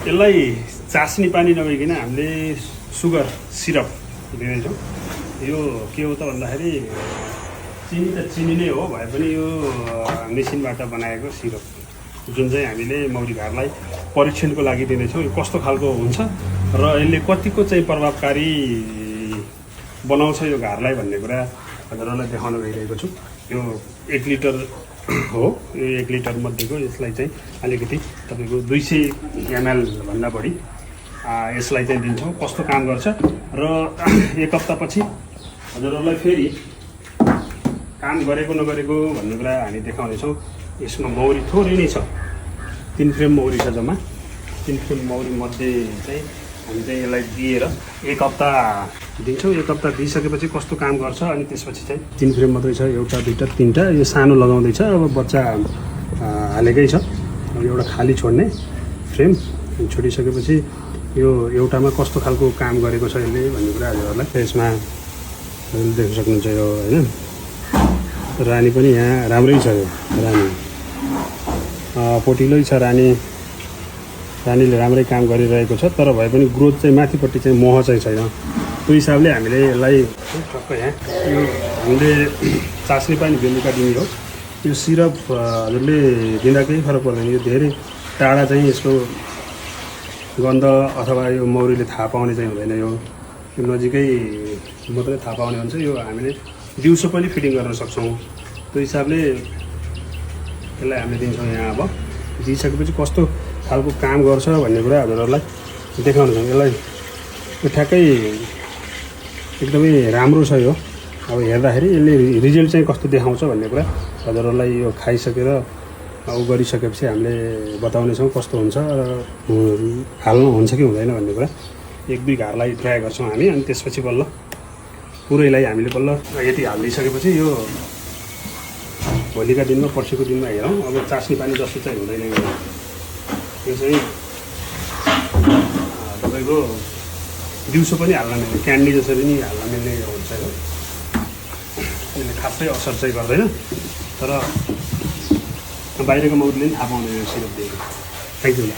यसलाई चास्नी पानी नभइकन हामीले सुगर सिरप दिँदैछौँ। यो के हो त भन्दाखेरि चिनी त चिनी नै हो भए पनि यो मेसिनबाट बनाएको सिरप जुन चाहिँ हामीले मौरी घारलाई परीक्षणको लागि दिँदैछौँ। यो कस्तो खालको हुन्छ र यसले कतिको चाहिँ प्रभावकारी बनाउँछ यो घारलाई भन्ने कुरा हजुरहरूलाई देखाउन गइरहेको छु। यो 1 लिटर हो। यो 1 लिटर मध्येको यसलाई चाहिँ अलिकति तपाईँको 200 ml भन्दा बढी यसलाई चाहिँ दिन्छौँ। कस्तो काम गर्छ र 1 हप्तापछि हजुरहरूलाई फेरि काम गरेको नगरेको भन्ने कुरा हामी देखाउनेछौँ। यसमा मौरी थोरै नै छ, 3 फ्रेम मौरी छ जम्मा। 3 फ्रेम मौरी मध्ये चाहिँ हामी चाहिँ यसलाई दिएर 1 हप्ता दिन्छौँ। 1 हप्ता दिइसकेपछि कस्तो काम गर्छ अनि त्यसपछि चाहिँ 3 फ्रेम मात्रै छ, 1 2 3टा। यो सानो लगाउँदैछ, अब बच्चा हालेकै छ। अब एउटा खाली छोड्ने फ्रेम छोडिसकेपछि यो एउटामा कस्तो खालको काम गरेको छ यसले भन्ने कुरा हजुरहरूलाई यसमा हजुरले देख्न सक्नुहुन्छ। यो होइन रानी पनि यहाँ राम्रै छ। यो रानी पोटिलै छ। रानीले राम्रै काम गरिरहेको छ, तर भए पनि ग्रोथ चाहिँ माथिपट्टि चाहिँ मोह चाहिँ छैन। त्यो हिसाबले हामीले यसलाई टक्क यहाँ यो हामीले चास्नी पानी बेलुका दिने हो। यो सिरप हजुरले दिँदा केही फरक पर्दैन। यो धेरै टाढा चाहिँ यसको गन्ध अथवा यो मौरीले थाहा पाउने चाहिँ हुँदैन। यो नजिकै मात्रै थाहा पाउने हुन्छ। यो हामीले दिउँसो पनि फिडिङ गर्न सक्छौँ। त्यो हिसाबले यसलाई हामीले दिन्छौँ। यहाँ अब दिइसकेपछि कस्तो खालको काम गर्छ भन्ने कुरा हजुरहरूलाई देखाउन छ। यसलाई यो ठ्याक्कै एकदमै राम्रो छ। यो अब हेर्दाखेरि यसले रिजल्ट चाहिँ कस्तो देखाउँछ भन्ने कुरा हजुरहरूलाई यो खाइसकेर गरिसकेपछि हामीले बताउनेछौँ कस्तो हुन्छ र हाल्नु हुन्छ कि हुँदैन भन्ने कुरा। 1-2 घारलाई ट्राई गर्छौँ हामी, अनि त्यसपछि बल्ल पुरैलाई हामीले बल्ल यति हालिदिइसकेपछि यो भोलिका दिनमा पर्सिको दिनमा हेरौँ। अब चास्नी पानी जस्तो चाहिँ हुँदैन। यो चाहिँ तपाईँको दिउँसो पनि हाल्न मिल्ने, क्यान्डी जसरी नि हाल्न मिल्ने हुन्छ। यसले खासै असर चाहिँ गर्दैन, तर बाहिरको मौरीले पनि थाहा पाउँदैन यो सिरप दिएको। Thank you.